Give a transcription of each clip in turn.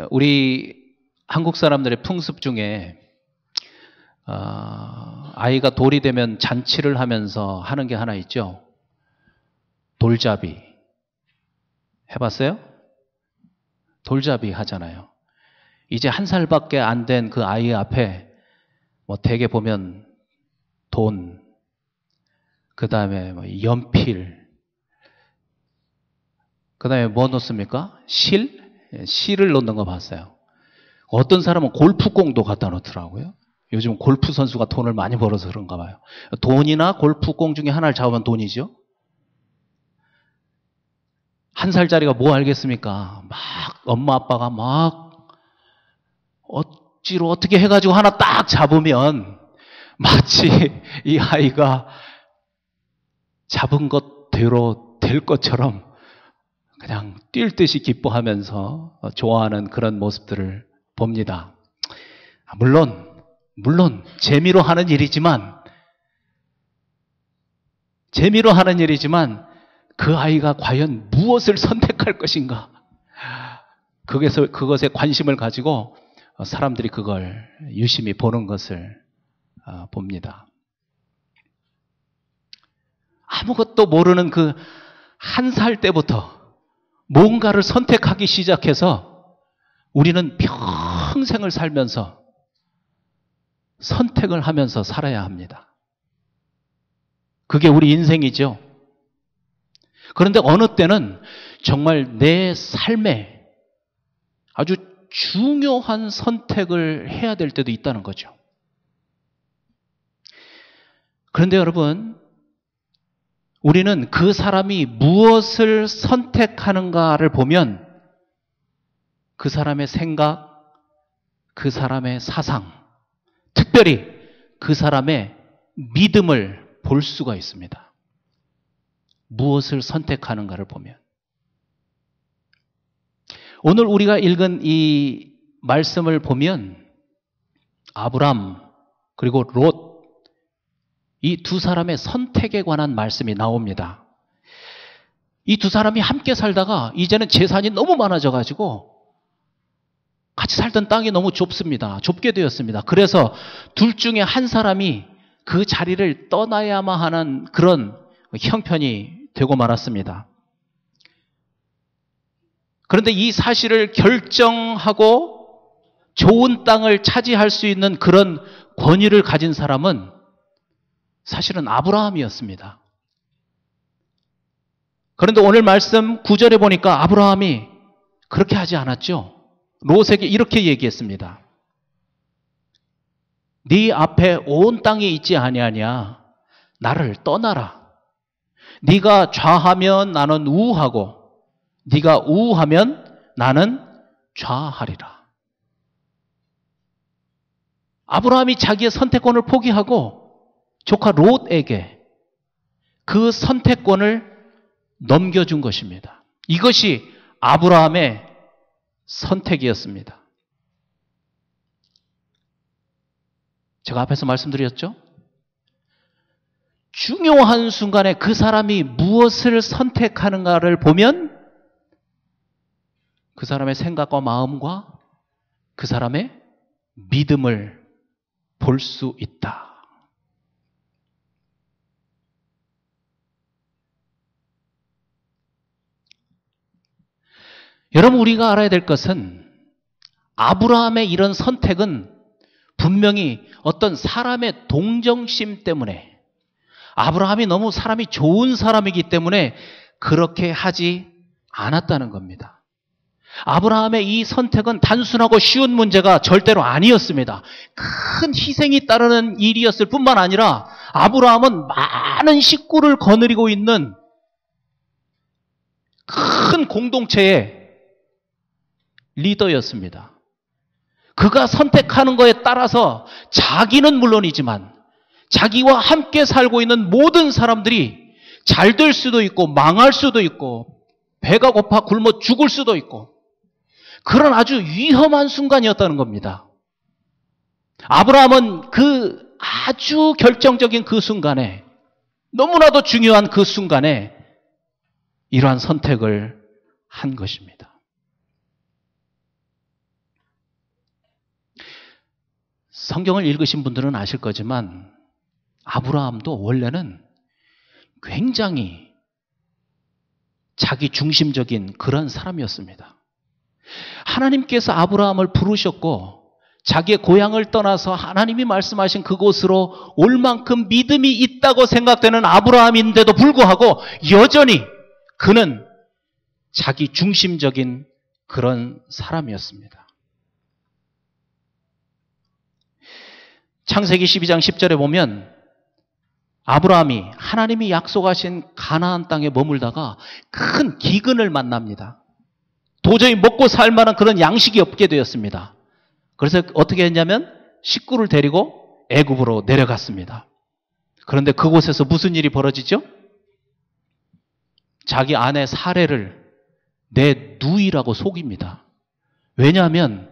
우리 한국 사람들의 풍습 중에 아이가 돌이 되면 잔치를 하면서 하는 게 하나 있죠. 돌잡이. 해봤어요? 돌잡이 하잖아요. 이제 1살밖에 안 된 그 아이 앞에 뭐 대개 보면 돈, 그 다음에 뭐 연필, 그 다음에 뭐 넣습니까? 실을 넣는 거 봤어요. 어떤 사람은 골프공도 갖다 놓더라고요. 요즘 골프 선수가 돈을 많이 벌어서 그런가 봐요. 돈이나 골프공 중에 하나를 잡으면 돈이죠. 1살짜리가 뭐 알겠습니까? 막 엄마 아빠가 막 억지로 어떻게 해가지고 하나 딱 잡으면 마치 이 아이가 잡은 것대로 될 것처럼 그냥 뛸 듯이 기뻐하면서 좋아하는 그런 모습들을 봅니다. 물론 재미로 하는 일이지만 그 아이가 과연 무엇을 선택할 것인가? 그것에 관심을 가지고 사람들이 그걸 유심히 보는 것을 봅니다. 아무것도 모르는 그 1살 때부터 뭔가를 선택하기 시작해서 우리는 평생을 살면서 선택을 하면서 살아야 합니다. 그게 우리 인생이죠. 그런데 어느 때는 정말 내 삶에 아주 중요한 선택을 해야 될 때도 있다는 거죠. 그런데 여러분, 우리는 그 사람이 무엇을 선택하는가를 보면 그 사람의 생각, 그 사람의 사상, 특별히 그 사람의 믿음을 볼 수가 있습니다. 무엇을 선택하는가를 보면. 오늘 우리가 읽은 이 말씀을 보면 아브람 그리고 롯, 이 두 사람의 선택에 관한 말씀이 나옵니다. 이 두 사람이 함께 살다가 이제는 재산이 너무 많아져 가지고 같이 살던 땅이 너무 좁게 되었습니다. 그래서 둘 중에 한 사람이 그 자리를 떠나야만 하는 그런 형편이 되고 말았습니다. 그런데 이 사실을 결정하고 좋은 땅을 차지할 수 있는 그런 권위를 가진 사람은 사실은 아브라함이었습니다. 그런데 오늘 말씀 9절에 보니까 아브라함이 그렇게 하지 않았죠. 롯에게 이렇게 얘기했습니다. 네 앞에 온 땅이 있지 아니하냐. 나를 떠나라. 네가 좌하면 나는 우하고 네가 우하면 나는 좌하리라. 아브라함이 자기의 선택권을 포기하고 조카 롯에게 그 선택권을 넘겨준 것입니다. 이것이 아브라함의 선택이었습니다. 제가 앞에서 말씀드렸죠? 중요한 순간에 그 사람이 무엇을 선택하는가를 보면 그 사람의 생각과 마음과 그 사람의 믿음을 볼 수 있다. 여러분, 우리가 알아야 될 것은 아브라함의 이런 선택은 분명히 어떤 사람의 동정심 때문에, 아브라함이 너무 사람이 좋은 사람이기 때문에 그렇게 하지 않았다는 겁니다. 아브라함의 이 선택은 단순하고 쉬운 문제가 절대로 아니었습니다. 큰 희생이 따르는 일이었을 뿐만 아니라 아브라함은 많은 식구를 거느리고 있는 큰 공동체의 리더였습니다. 그가 선택하는 것에 따라서 자기는 물론이지만 자기와 함께 살고 있는 모든 사람들이 잘 될 수도 있고 망할 수도 있고 배가 고파 굶어 죽을 수도 있고 그런 아주 위험한 순간이었다는 겁니다. 아브라함은 그 아주 결정적인 그 순간에, 너무나도 중요한 그 순간에 이러한 선택을 한 것입니다. 성경을 읽으신 분들은 아실 거지만 아브라함도 원래는 굉장히 자기 중심적인 그런 사람이었습니다. 하나님께서 아브라함을 부르셨고 자기의 고향을 떠나서 하나님이 말씀하신 그곳으로 올 만큼 믿음이 있다고 생각되는 아브라함인데도 불구하고 여전히 그는 자기 중심적인 그런 사람이었습니다. 창세기 12장 10절에 보면 아브라함이 하나님이 약속하신 가나안 땅에 머물다가 큰 기근을 만납니다. 도저히 먹고 살 만한 그런 양식이 없게 되었습니다. 그래서 어떻게 했냐면 식구를 데리고 애굽으로 내려갔습니다. 그런데 그곳에서 무슨 일이 벌어지죠? 자기 아내 사레를 내 누이라고 속입니다. 왜냐하면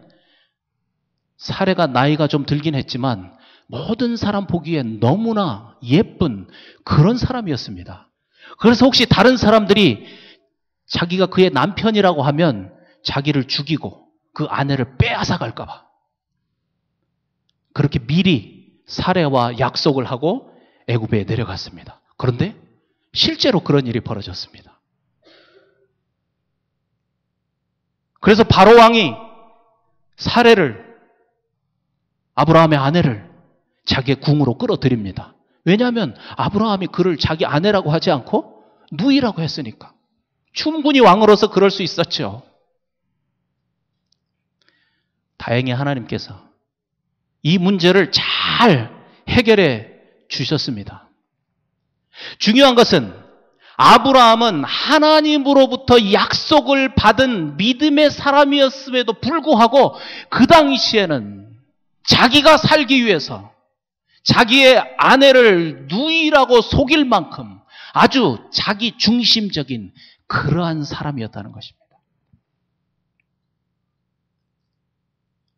사레가 나이가 좀 들긴 했지만 모든 사람 보기에 너무나 예쁜 그런 사람이었습니다. 그래서 혹시 다른 사람들이 자기가 그의 남편이라고 하면 자기를 죽이고 그 아내를 빼앗아 갈까 봐 그렇게 미리 사레와 약속을 하고 애굽에 내려갔습니다. 그런데 실제로 그런 일이 벌어졌습니다. 그래서 바로 왕이 사레를 아브라함의 아내를 자기의 궁으로 끌어들입니다. 왜냐하면 아브라함이 그를 자기 아내라고 하지 않고 누이라고 했으니까. 충분히 왕으로서 그럴 수 있었죠. 다행히 하나님께서 이 문제를 잘 해결해 주셨습니다. 중요한 것은 아브라함은 하나님으로부터 약속을 받은 믿음의 사람이었음에도 불구하고 그 당시에는 자기가 살기 위해서 자기의 아내를 누이라고 속일 만큼 아주 자기 중심적인 그러한 사람이었다는 것입니다.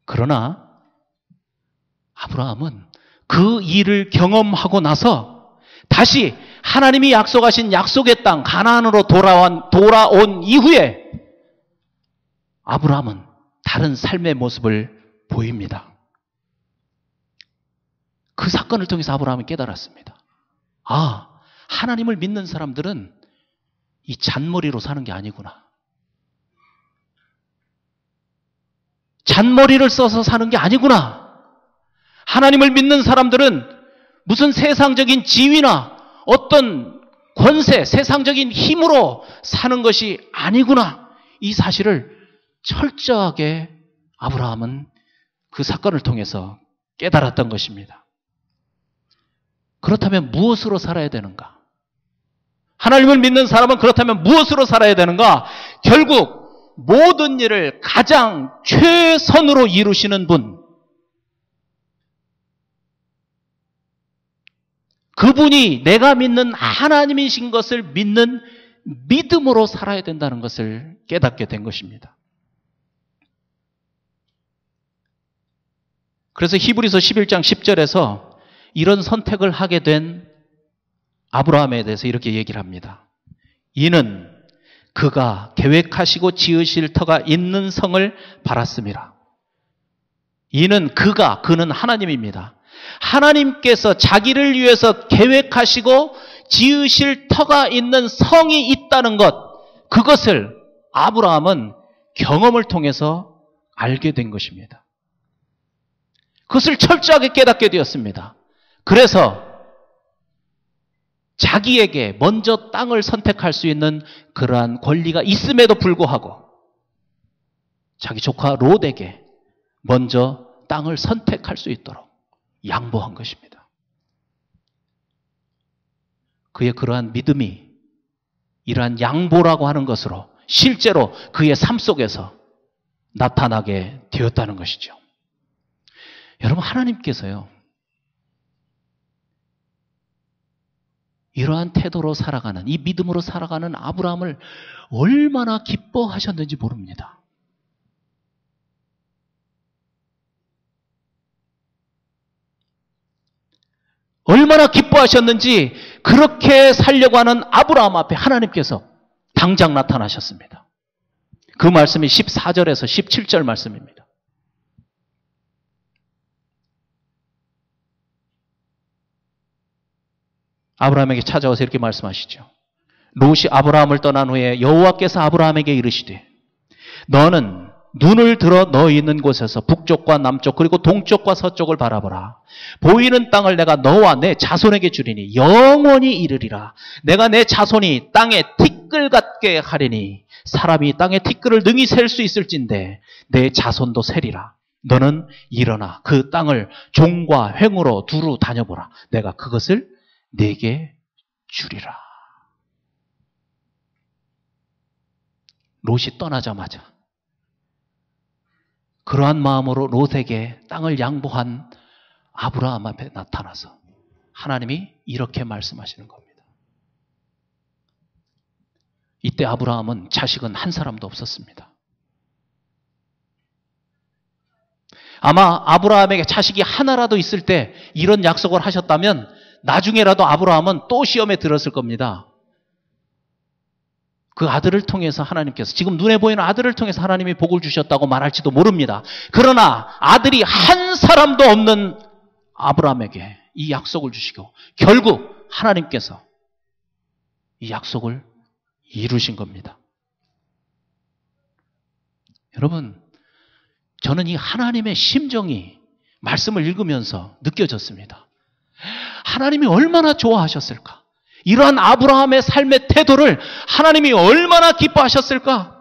그러나 아브라함은 그 일을 경험하고 나서 다시 하나님이 약속하신 약속의 땅 가나안으로 돌아온 이후에 아브라함은 다른 삶의 모습을 보입니다. 그 사건을 통해서 아브라함이 깨달았습니다. 아, 하나님을 믿는 사람들은 이 잔머리로 사는 게 아니구나. 잔머리를 써서 사는 게 아니구나. 하나님을 믿는 사람들은 무슨 세상적인 지위나 어떤 권세, 세상적인 힘으로 사는 것이 아니구나. 이 사실을 철저하게 아브라함은 그 사건을 통해서 깨달았던 것입니다. 그렇다면 무엇으로 살아야 되는가? 하나님을 믿는 사람은 그렇다면 무엇으로 살아야 되는가? 결국 모든 일을 가장 최선으로 이루시는 분, 그분이 내가 믿는 하나님이신 것을 믿는 믿음으로 살아야 된다는 것을 깨닫게 된 것입니다. 그래서 히브리서 11장 10절에서 이런 선택을 하게 된 아브라함에 대해서 이렇게 얘기를 합니다. 이는 그가 계획하시고 지으실 터가 있는 성을 바랐음이라. 이는 그는 하나님입니다. 하나님께서 자기를 위해서 계획하시고 지으실 터가 있는 성이 있다는 것, 그것을 아브라함은 경험을 통해서 알게 된 것입니다. 그것을 철저하게 깨닫게 되었습니다. 그래서 자기에게 먼저 땅을 선택할 수 있는 그러한 권리가 있음에도 불구하고 자기 조카 롯에게 먼저 땅을 선택할 수 있도록 양보한 것입니다. 그의 그러한 믿음이 이러한 양보라고 하는 것으로 실제로 그의 삶 속에서 나타나게 되었다는 것이죠. 여러분, 하나님께서요, 이러한 태도로 살아가는, 이 믿음으로 살아가는 아브라함을 얼마나 기뻐하셨는지 모릅니다. 얼마나 기뻐하셨는지 그렇게 살려고 하는 아브라함 앞에 하나님께서 당장 나타나셨습니다. 그 말씀이 14절에서 17절 말씀입니다. 아브라함에게 찾아와서 이렇게 말씀하시죠. 롯이 아브라함을 떠난 후에 여호와께서 아브라함에게 이르시되 너는 눈을 들어 너 있는 곳에서 북쪽과 남쪽 그리고 동쪽과 서쪽을 바라보라. 보이는 땅을 내가 너와 내 자손에게 주리니 영원히 이르리라. 내가 내 자손이 땅에 티끌 같게 하리니 사람이 땅에 티끌을 능히 셀 수 있을진데 내 자손도 세리라. 너는 일어나 그 땅을 종과 횡으로 두루 다녀보라. 내가 그것을 네게 주리라. 롯이 떠나자마자 그러한 마음으로 롯에게 땅을 양보한 아브라함 앞에 나타나서 하나님이 이렇게 말씀하시는 겁니다. 이때 아브라함은 자식은 한 사람도 없었습니다. 아마 아브라함에게 자식이 하나라도 있을 때 이런 약속을 하셨다면 나중에라도 아브라함은 또 시험에 들었을 겁니다. 그 아들을 통해서 하나님께서 지금 눈에 보이는 아들을 통해서 하나님이 복을 주셨다고 말할지도 모릅니다. 그러나 아들이 한 사람도 없는 아브라함에게 이 약속을 주시고 결국 하나님께서 이 약속을 이루신 겁니다. 여러분, 저는 이 하나님의 심정이 말씀을 읽으면서 느껴졌습니다. 하나님이 얼마나 좋아하셨을까? 이러한 아브라함의 삶의 태도를 하나님이 얼마나 기뻐하셨을까?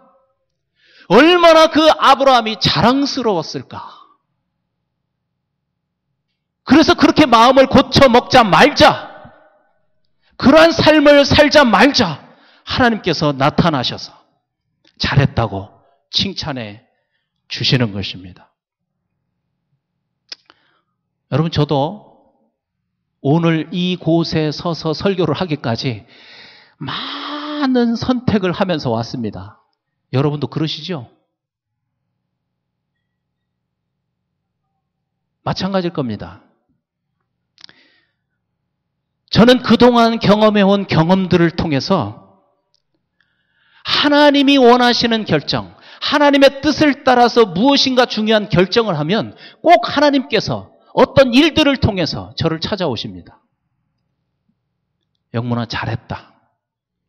얼마나 그 아브라함이 자랑스러웠을까? 그래서 그렇게 마음을 고쳐 먹자 말자, 그러한 삶을 살자 말자 하나님께서 나타나셔서 잘했다고 칭찬해 주시는 것입니다. 여러분, 저도 오늘 이곳에 서서 설교를 하기까지 많은 선택을 하면서 왔습니다. 여러분도 그러시죠? 마찬가지일 겁니다. 저는 그동안 경험해온 경험들을 통해서 하나님이 원하시는 결정, 하나님의 뜻을 따라서 무엇인가 중요한 결정을 하면 꼭 하나님께서 어떤 일들을 통해서 저를 찾아오십니다. 영문아, 잘했다.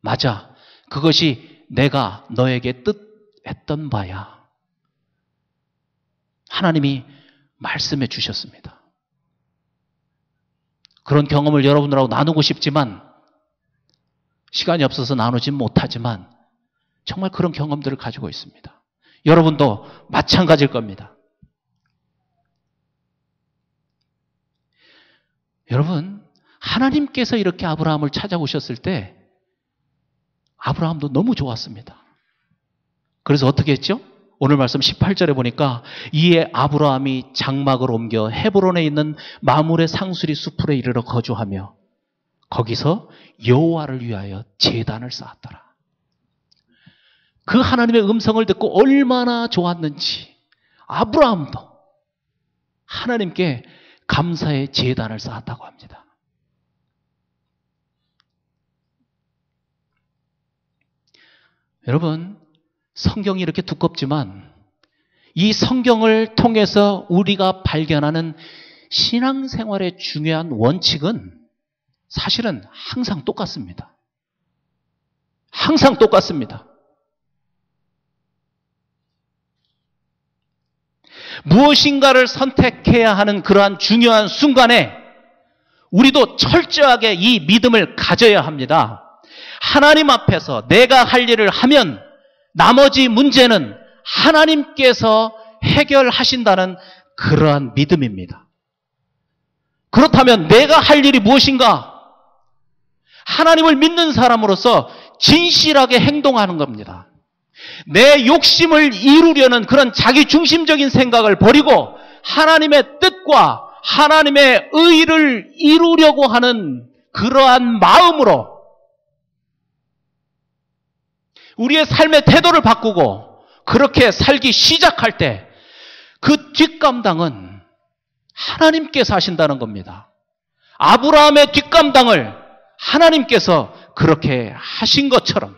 맞아. 그것이 내가 너에게 뜻했던 바야. 하나님이 말씀해 주셨습니다. 그런 경험을 여러분들하고 나누고 싶지만 시간이 없어서 나누진 못하지만 정말 그런 경험들을 가지고 있습니다. 여러분도 마찬가지일 겁니다. 여러분, 하나님께서 이렇게 아브라함을 찾아오셨을 때 아브라함도 너무 좋았습니다. 그래서 어떻게 했죠? 오늘 말씀 18절에 보니까 이에 아브라함이 장막을 옮겨 헤브론에 있는 마므레 상수리 수풀에 이르러 거주하며 거기서 여호와를 위하여 제단을 쌓았더라. 그 하나님의 음성을 듣고 얼마나 좋았는지 아브라함도 하나님께 감사의 제단을 쌓았다고 합니다. 여러분, 성경이 이렇게 두껍지만 이 성경을 통해서 우리가 발견하는 신앙생활의 중요한 원칙은 사실은 항상 똑같습니다. 항상 똑같습니다. 무엇인가를 선택해야 하는 그러한 중요한 순간에 우리도 철저하게 이 믿음을 가져야 합니다. 하나님 앞에서 내가 할 일을 하면 나머지 문제는 하나님께서 해결하신다는 그러한 믿음입니다. 그렇다면 내가 할 일이 무엇인가? 하나님을 믿는 사람으로서 진실하게 행동하는 겁니다. 내 욕심을 이루려는 그런 자기중심적인 생각을 버리고 하나님의 뜻과 하나님의 의를 이루려고 하는 그러한 마음으로 우리의 삶의 태도를 바꾸고 그렇게 살기 시작할 때 그 뒷감당은 하나님께서 하신다는 겁니다. 아브라함의 뒷감당을 하나님께서 그렇게 하신 것처럼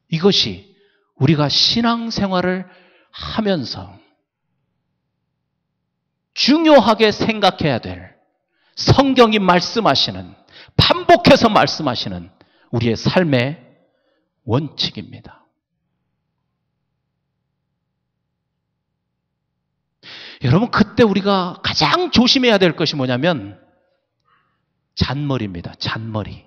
이것이 우리가 신앙생활을 하면서 중요하게 생각해야 될 성경이 말씀하시는 반복해서 말씀하시는 우리의 삶의 원칙입니다. 여러분, 그때 우리가 가장 조심해야 될 것이 뭐냐면 잔머리입니다. 잔머리.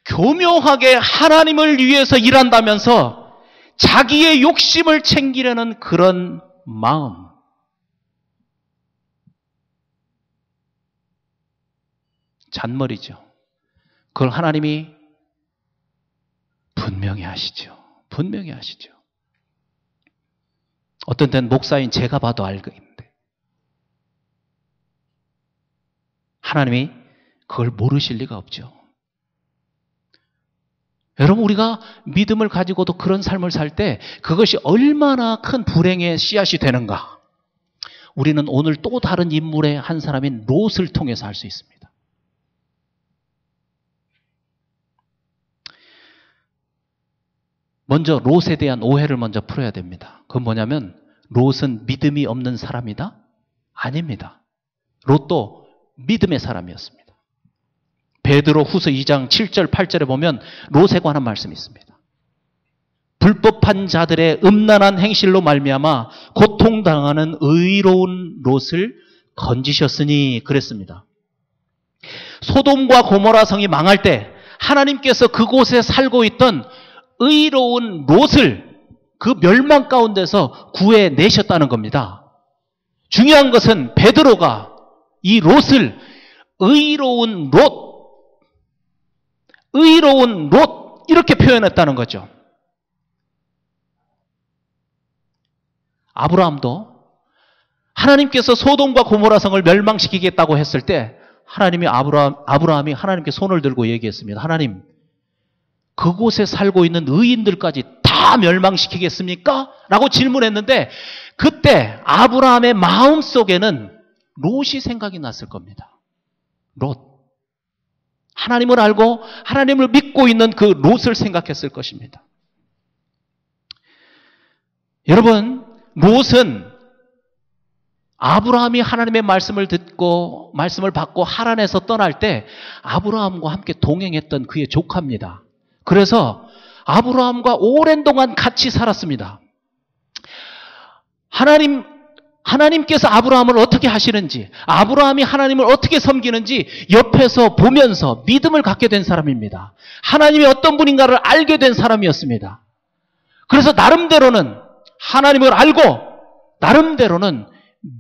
교묘하게 하나님을 위해서 일한다면서 자기의 욕심을 챙기려는 그런 마음. 잔머리죠. 그걸 하나님이 분명히 하시죠. 분명히 하시죠. 어떤 때는 목사인 제가 봐도 알겠는데 하나님이 그걸 모르실 리가 없죠. 여러분, 우리가 믿음을 가지고도 그런 삶을 살 때 그것이 얼마나 큰 불행의 씨앗이 되는가. 우리는 오늘 또 다른 인물의 한 사람인 롯을 통해서 알 수 있습니다. 먼저 롯에 대한 오해를 먼저 풀어야 됩니다. 그건 뭐냐면 롯은 믿음이 없는 사람이다? 아닙니다. 롯도 믿음의 사람이었습니다. 베드로 후서 2장 7절 8절에 보면 롯에 관한 말씀이 있습니다. 불법한 자들의 음란한 행실로 말미암아 고통당하는 의로운 롯을 건지셨으니 그랬습니다. 소돔과 고모라 성이 망할 때 하나님께서 그곳에 살고 있던 의로운 롯을 그 멸망 가운데서 구해내셨다는 겁니다. 중요한 것은 베드로가 이 롯을 의로운 롯 이렇게 표현했다는 거죠. 아브라함도 하나님께서 소돔과 고모라 성을 멸망시키겠다고 했을 때 하나님이 아브라함이 하나님께 손을 들고 얘기했습니다. 하나님, 그곳에 살고 있는 의인들까지 다 멸망시키겠습니까? 라고 질문했는데 그때 아브라함의 마음속에는 롯이 생각이 났을 겁니다. 롯. 하나님을 알고 하나님을 믿고 있는 그 롯을 생각했을 것입니다. 여러분, 롯은 아브라함이 하나님의 말씀을 듣고 말씀을 받고 하란에서 떠날 때 아브라함과 함께 동행했던 그의 조카입니다. 그래서 아브라함과 오랜 동안 같이 살았습니다. 하나님께서 아브라함을 어떻게 하시는지, 아브라함이 하나님을 어떻게 섬기는지 옆에서 보면서 믿음을 갖게 된 사람입니다. 하나님이 어떤 분인가를 알게 된 사람이었습니다. 그래서 나름대로는 하나님을 알고 나름대로는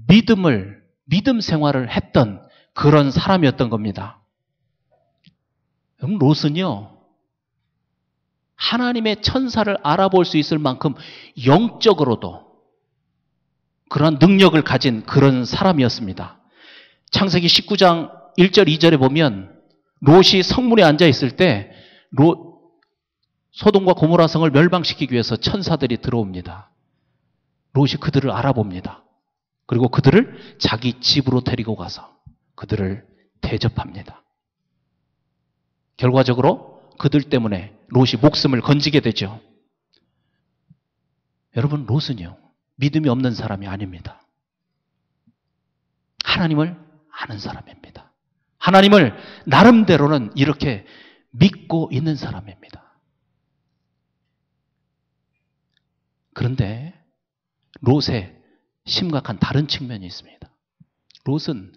믿음 생활을 했던 그런 사람이었던 겁니다. 롯은요, 하나님의 천사를 알아볼 수 있을 만큼 영적으로도 그런 능력을 가진 그런 사람이었습니다. 창세기 19장 1절 2절에 보면 롯이 성문에 앉아 있을 때 소돔과 고모라 성을 멸망시키기 위해서 천사들이 들어옵니다. 롯이 그들을 알아봅니다. 그리고 그들을 자기 집으로 데리고 가서 그들을 대접합니다. 결과적으로 그들 때문에 롯이 목숨을 건지게 되죠. 여러분, 롯은요, 믿음이 없는 사람이 아닙니다. 하나님을 아는 사람입니다. 하나님을 나름대로는 이렇게 믿고 있는 사람입니다. 그런데 롯의 심각한 다른 측면이 있습니다. 롯은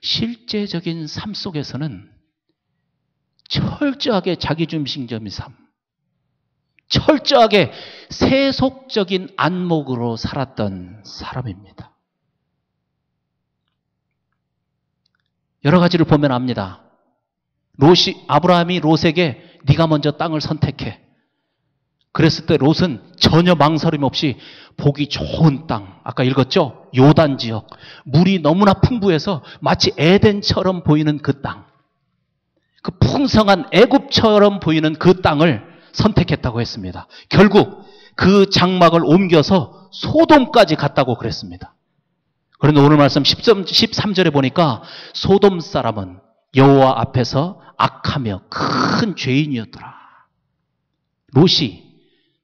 실제적인 삶 속에서는 철저하게 자기중심적인 삶, 철저하게 세속적인 안목으로 살았던 사람입니다. 여러 가지를 보면 압니다. 아브라함이 롯에게 네가 먼저 땅을 선택해. 그랬을 때 롯은 전혀 망설임 없이 보기 좋은 땅, 아까 읽었죠? 요단 지역, 물이 너무나 풍부해서 마치 에덴처럼 보이는 그 땅, 그 풍성한 애굽처럼 보이는 그 땅을 선택했다고 했습니다. 결국 그 장막을 옮겨서 소돔까지 갔다고 그랬습니다. 그런데 오늘 말씀 13절에 보니까 소돔 사람은 여호와 앞에서 악하며 큰 죄인이었더라. 롯이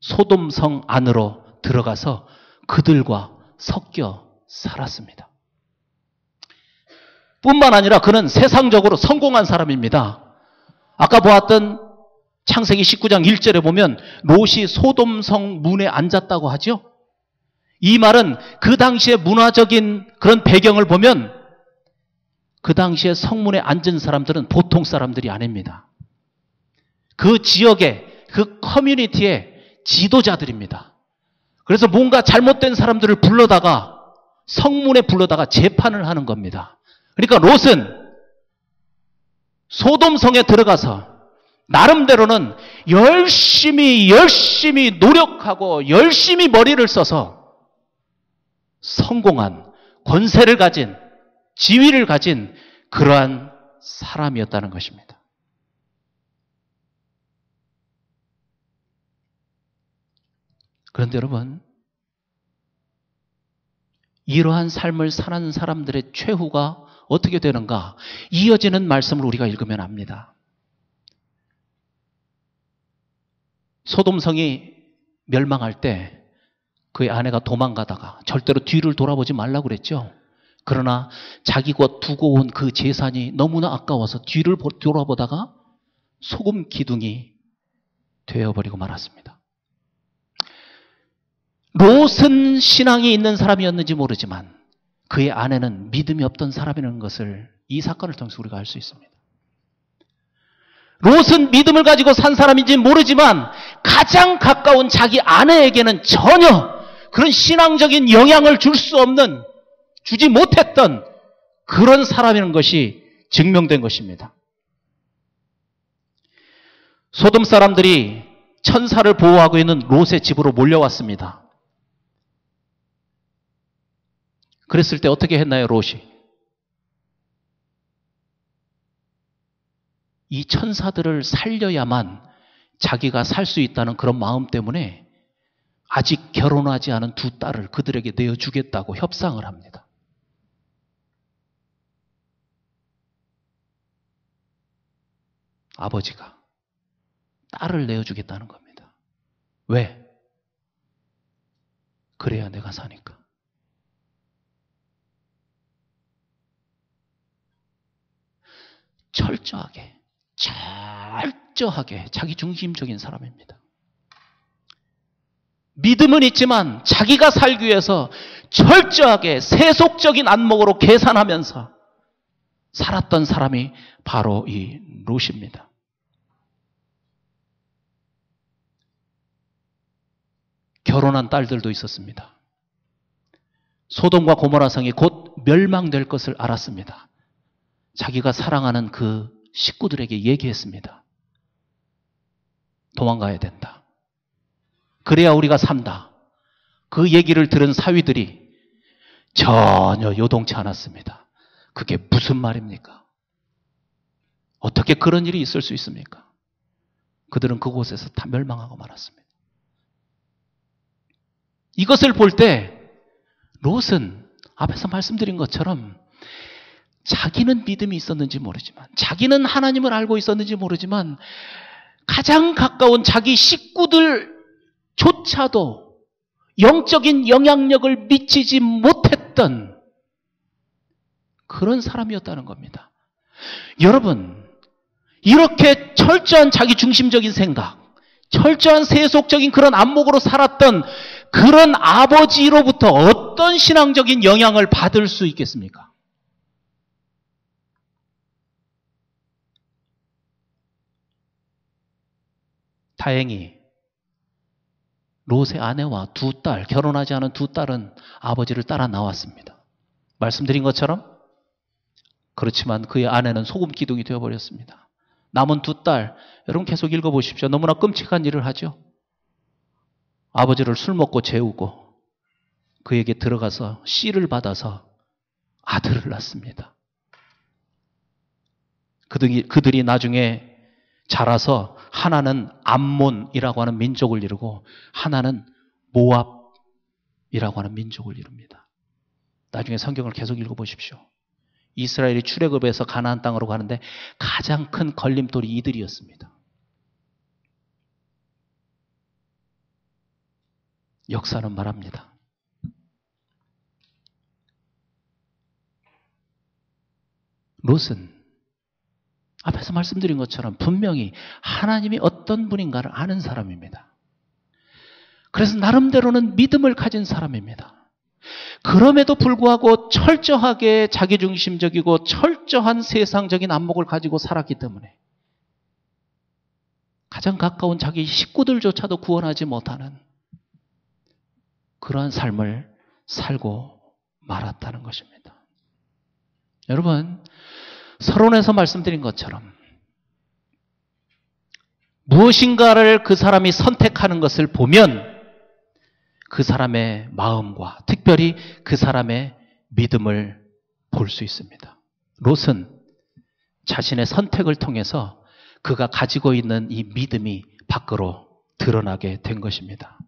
소돔성 안으로 들어가서 그들과 섞여 살았습니다. 뿐만 아니라 그는 세상적으로 성공한 사람입니다. 아까 보았던 창세기 19장 1절에 보면 롯이 소돔성 문에 앉았다고 하죠. 이 말은 그 당시의 문화적인 그런 배경을 보면 그 당시에 성문에 앉은 사람들은 보통 사람들이 아닙니다. 그 지역의 그 커뮤니티의 지도자들입니다. 그래서 뭔가 잘못된 사람들을 불러다가 성문에 불러다가 재판을 하는 겁니다. 그러니까 롯은 소돔성에 들어가서 나름대로는 열심히 노력하고 열심히 머리를 써서 성공한 권세를 가진 지위를 가진 그러한 사람이었다는 것입니다. 그런데 여러분, 이러한 삶을 사는 사람들의 최후가 어떻게 되는가? 이어지는 말씀을 우리가 읽으면 압니다. 소돔성이 멸망할 때 그의 아내가 도망가다가 절대로 뒤를 돌아보지 말라고 그랬죠. 그러나 자기가 두고 온 그 재산이 너무나 아까워서 뒤를 돌아보다가 소금 기둥이 되어버리고 말았습니다. 롯은 신앙이 있는 사람이었는지 모르지만 그의 아내는 믿음이 없던 사람이라는 것을 이 사건을 통해서 우리가 알 수 있습니다. 롯은 믿음을 가지고 산 사람인지 모르지만 가장 가까운 자기 아내에게는 전혀 그런 신앙적인 영향을 줄 수 없는, 주지 못했던 그런 사람이라는 것이 증명된 것입니다. 소돔 사람들이 천사를 보호하고 있는 롯의 집으로 몰려왔습니다. 그랬을 때 어떻게 했나요, 롯이? 이 천사들을 살려야만 자기가 살 수 있다는 그런 마음 때문에 아직 결혼하지 않은 두 딸을 그들에게 내어주겠다고 협상을 합니다. 아버지가 딸을 내어주겠다는 겁니다. 왜? 그래야 내가 사니까. 철저하게 자기 중심적인 사람입니다. 믿음은 있지만 자기가 살기 위해서 철저하게 세속적인 안목으로 계산하면서 살았던 사람이 바로 이 롯입니다. 결혼한 딸들도 있었습니다. 소돔과 고모라 성이 곧 멸망될 것을 알았습니다. 자기가 사랑하는 그 식구들에게 얘기했습니다. 도망가야 된다. 그래야 우리가 산다. 그 얘기를 들은 사위들이 전혀 요동치 않았습니다. 그게 무슨 말입니까? 어떻게 그런 일이 있을 수 있습니까? 그들은 그곳에서 다 멸망하고 말았습니다. 이것을 볼 때 롯은 앞에서 말씀드린 것처럼 자기는 믿음이 있었는지 모르지만, 자기는 하나님을 알고 있었는지 모르지만 가장 가까운 자기 식구들조차도 영적인 영향력을 미치지 못했던 그런 사람이었다는 겁니다. 여러분, 이렇게 철저한 자기 중심적인 생각, 철저한 세속적인 그런 안목으로 살았던 그런 아버지로부터 어떤 신앙적인 영향을 받을 수 있겠습니까? 다행히 롯의 아내와 두 딸, 결혼하지 않은 두 딸은 아버지를 따라 나왔습니다. 말씀드린 것처럼 그렇지만 그의 아내는 소금 기둥이 되어버렸습니다. 남은 두 딸, 여러분 계속 읽어보십시오. 너무나 끔찍한 일을 하죠. 아버지를 술 먹고 재우고 그에게 들어가서 씨를 받아서 아들을 낳습니다. 그들이 나중에 자라서 하나는 암몬이라고 하는 민족을 이루고 하나는 모압이라고 하는 민족을 이룹니다. 나중에 성경을 계속 읽어보십시오. 이스라엘이 출애굽해서 가나안 땅으로 가는데 가장 큰 걸림돌이 이들이었습니다. 역사는 말합니다. 롯은 앞에서 말씀드린 것처럼 분명히 하나님이 어떤 분인가를 아는 사람입니다. 그래서 나름대로는 믿음을 가진 사람입니다. 그럼에도 불구하고 철저하게 자기중심적이고 철저한 세상적인 안목을 가지고 살았기 때문에 가장 가까운 자기 식구들조차도 구원하지 못하는 그러한 삶을 살고 말았다는 것입니다. 여러분, 서론에서 말씀드린 것처럼 무엇인가를 그 사람이 선택하는 것을 보면 그 사람의 마음과 특별히 그 사람의 믿음을 볼 수 있습니다. 롯은 자신의 선택을 통해서 그가 가지고 있는 이 믿음이 밖으로 드러나게 된 것입니다.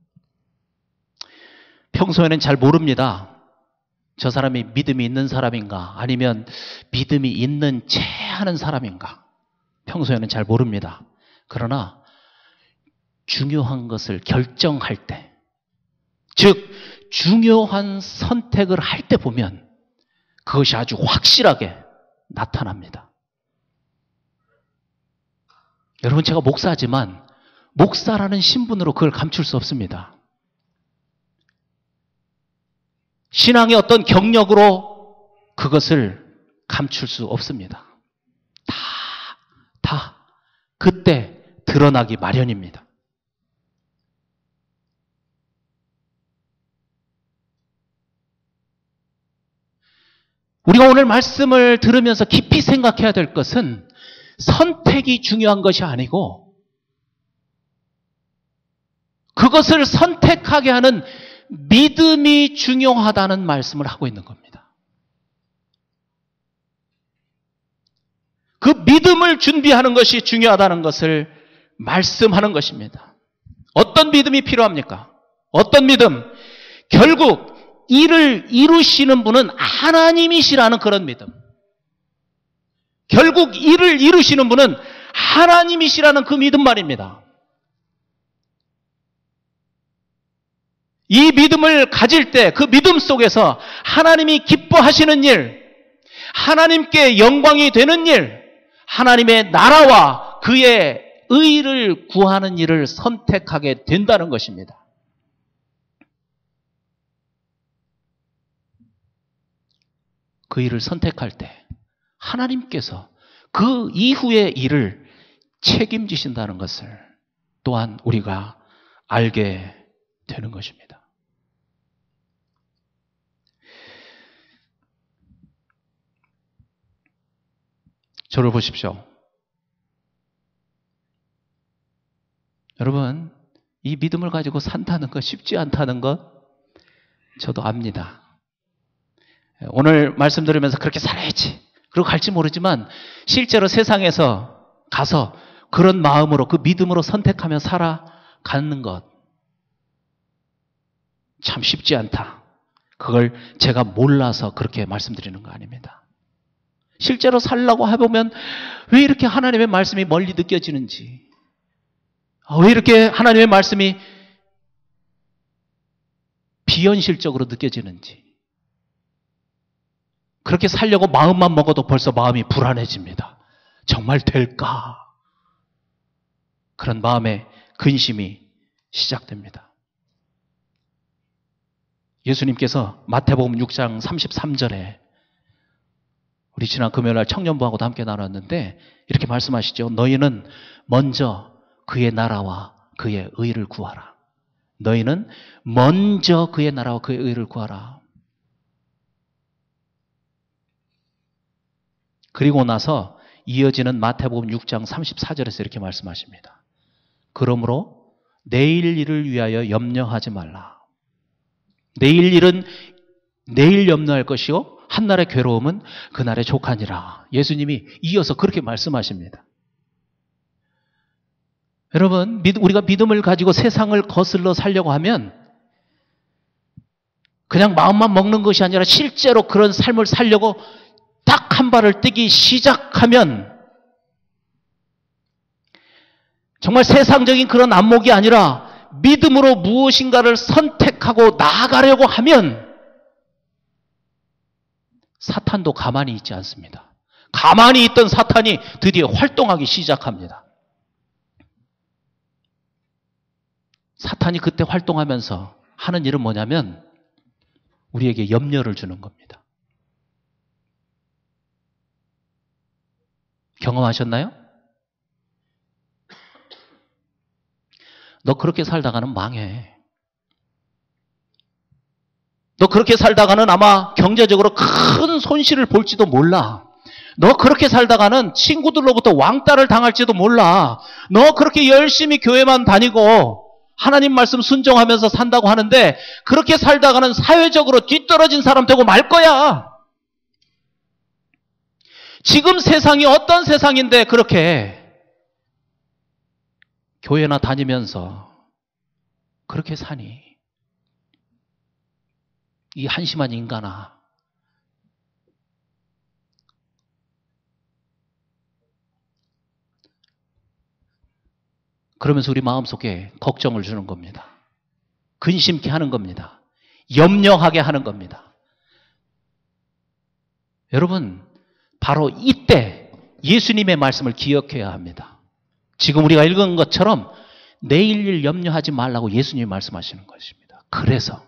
평소에는 잘 모릅니다. 저 사람이 믿음이 있는 사람인가 아니면 믿음이 있는 채 하는 사람인가. 평소에는 잘 모릅니다. 그러나 중요한 것을 결정할 때, 즉 중요한 선택을 할 때 보면 그것이 아주 확실하게 나타납니다. 여러분, 제가 목사지만 목사라는 신분으로 그걸 감출 수 없습니다. 신앙의 어떤 경력으로 그것을 감출 수 없습니다. 다 그때 드러나기 마련입니다. 우리가 오늘 말씀을 들으면서 깊이 생각해야 될 것은 선택이 중요한 것이 아니고 그것을 선택하게 하는 믿음이 중요하다는 말씀을 하고 있는 겁니다. 그 믿음을 준비하는 것이 중요하다는 것을 말씀하는 것입니다. 어떤 믿음이 필요합니까? 어떤 믿음? 결국 일을 이루시는 분은 하나님이시라는 그런 믿음. 결국 일을 이루시는 분은 하나님이시라는 그 믿음 말입니다. 이 믿음을 가질 때 그 믿음 속에서 하나님이 기뻐하시는 일, 하나님께 영광이 되는 일, 하나님의 나라와 그의 의를 구하는 일을 선택하게 된다는 것입니다. 그 일을 선택할 때 하나님께서 그 이후의 일을 책임지신다는 것을 또한 우리가 알게 되는 것입니다. 저를 보십시오. 여러분, 이 믿음을 가지고 산다는 것 쉽지 않다는 것 저도 압니다. 오늘 말씀 들으면서 그렇게 살아야지, 그리고 갈지 모르지만 실제로 세상에서 가서 그런 마음으로 그 믿음으로 선택하며 살아가는 것 참 쉽지 않다. 그걸 제가 몰라서 그렇게 말씀드리는 거 아닙니다. 실제로 살려고 해보면 왜 이렇게 하나님의 말씀이 멀리 느껴지는지, 왜 이렇게 하나님의 말씀이 비현실적으로 느껴지는지, 그렇게 살려고 마음만 먹어도 벌써 마음이 불안해집니다. 정말 될까? 그런 마음의 근심이 시작됩니다. 예수님께서 마태복음 6장 33절에 우리 지난 금요일날 청년부하고도 함께 나눴는데 이렇게 말씀하시죠. 너희는 먼저 그의 나라와 그의 의를 구하라. 너희는 먼저 그의 나라와 그의 의를 구하라. 그리고 나서 이어지는 마태복음 6장 34절에서 이렇게 말씀하십니다. 그러므로 내일 일을 위하여 염려하지 말라. 내일 일은 내일 염려할 것이요 한날의 괴로움은 그날의 족하니라. 예수님이 이어서 그렇게 말씀하십니다. 여러분, 우리가 믿음을 가지고 세상을 거슬러 살려고 하면 그냥 마음만 먹는 것이 아니라 실제로 그런 삶을 살려고 딱 한 발을 떼기 시작하면 정말 세상적인 그런 안목이 아니라 믿음으로 무엇인가를 선택하고 나아가려고 하면 사탄도 가만히 있지 않습니다. 가만히 있던 사탄이 드디어 활동하기 시작합니다. 사탄이 그때 활동하면서 하는 일은 뭐냐면 우리에게 염려를 주는 겁니다. 경험하셨나요? 너 그렇게 살다가는 망해. 너 그렇게 살다가는 아마 경제적으로 큰 손실을 볼지도 몰라. 너 그렇게 살다가는 친구들로부터 왕따를 당할지도 몰라. 너 그렇게 열심히 교회만 다니고 하나님 말씀 순종하면서 산다고 하는데 그렇게 살다가는 사회적으로 뒤떨어진 사람 되고 말 거야. 지금 세상이 어떤 세상인데 그렇게 교회나 다니면서 그렇게 사니? 이 한심한 인간아. 그러면서 우리 마음속에 걱정을 주는 겁니다. 근심케 하는 겁니다. 염려하게 하는 겁니다. 여러분, 바로 이때 예수님의 말씀을 기억해야 합니다. 지금 우리가 읽은 것처럼 내일 일 염려하지 말라고 예수님이 말씀하시는 것입니다. 그래서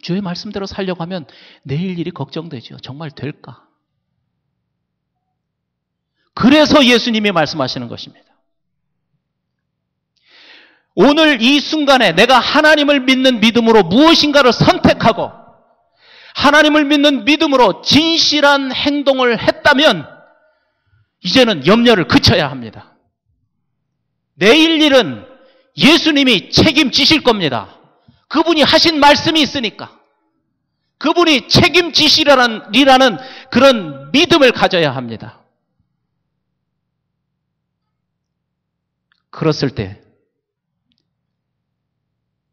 주의 말씀대로 살려고 하면 내일 일이 걱정되죠. 정말 될까? 그래서 예수님이 말씀하시는 것입니다. 오늘 이 순간에 내가 하나님을 믿는 믿음으로 무엇인가를 선택하고 하나님을 믿는 믿음으로 진실한 행동을 했다면 이제는 염려를 그쳐야 합니다. 내일 일은 예수님이 책임지실 겁니다. 그분이 하신 말씀이 있으니까. 그분이 책임지시라는 그런 믿음을 가져야 합니다. 그랬을 때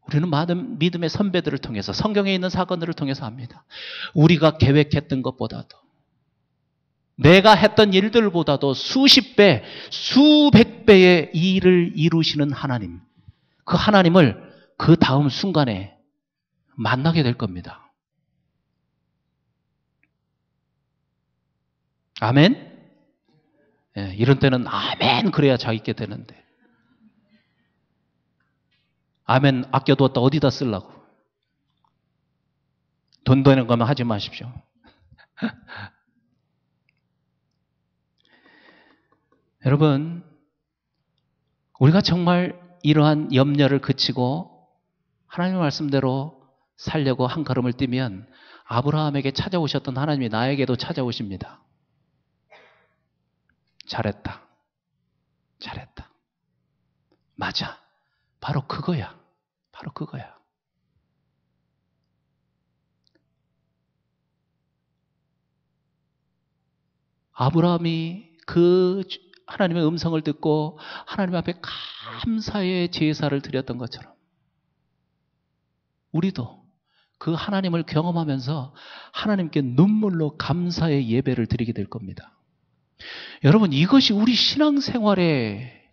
우리는 많은 믿음의 선배들을 통해서 성경에 있는 사건들을 통해서 합니다. 우리가 계획했던 것보다도 내가 했던 일들보다도 수십 배, 수백 배의 일을 이루시는 하나님, 그 하나님을 그 다음 순간에 만나게 될 겁니다. 아멘? 예, 이런 때는 아멘 그래야 자 있게 되는데 아멘 아껴두었다 어디다 쓰려고. 돈 되는 거면 하지 마십시오. 여러분, 우리가 정말 이러한 염려를 그치고 하나님의 말씀대로 살려고 한 걸음을 뛰면 아브라함에게 찾아오셨던 하나님이 나에게도 찾아오십니다. 잘했다. 맞아. 바로 그거야. 아브라함이 그 하나님의 음성을 듣고 하나님 앞에 감사의 제사를 드렸던 것처럼 우리도 그 하나님을 경험하면서 하나님께 눈물로 감사의 예배를 드리게 될 겁니다. 여러분, 이것이 우리 신앙생활의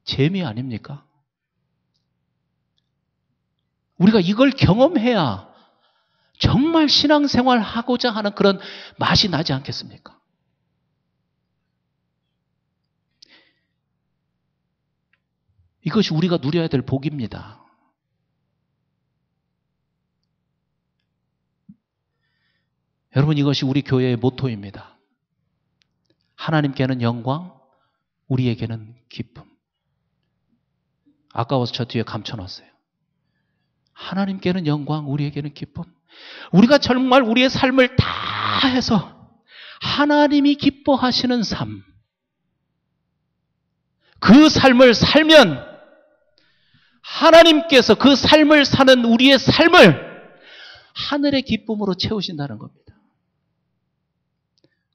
재미 아닙니까? 우리가 이걸 경험해야 정말 신앙생활 하고자 하는 그런 맛이 나지 않겠습니까? 이것이 우리가 누려야 될 복입니다. 여러분, 이것이 우리 교회의 모토입니다. 하나님께는 영광, 우리에게는 기쁨. 아까워서 저 뒤에 감춰놨어요. 하나님께는 영광, 우리에게는 기쁨. 우리가 정말 우리의 삶을 다 해서 하나님이 기뻐하시는 삶, 그 삶을 살면 하나님께서 그 삶을 사는 우리의 삶을 하늘의 기쁨으로 채우신다는 겁니다.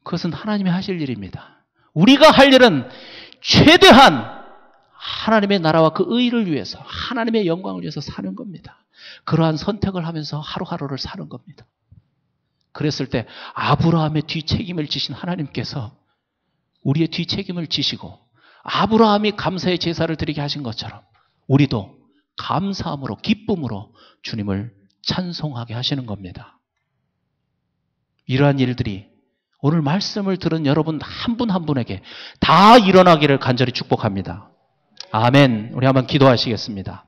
그것은 하나님이 하실 일입니다. 우리가 할 일은 최대한 하나님의 나라와 그 의를 위해서, 하나님의 영광을 위해서 사는 겁니다. 그러한 선택을 하면서 하루하루를 사는 겁니다. 그랬을 때 아브라함의 뒤책임을 지신 하나님께서 우리의 뒤책임을 지시고 아브라함이 감사의 제사를 드리게 하신 것처럼 우리도 감사함으로, 기쁨으로 주님을 찬송하게 하시는 겁니다. 이러한 일들이 오늘 말씀을 들은 여러분 한 분 한 분에게 다 일어나기를 간절히 축복합니다. 아멘. 우리 한번 기도하시겠습니다.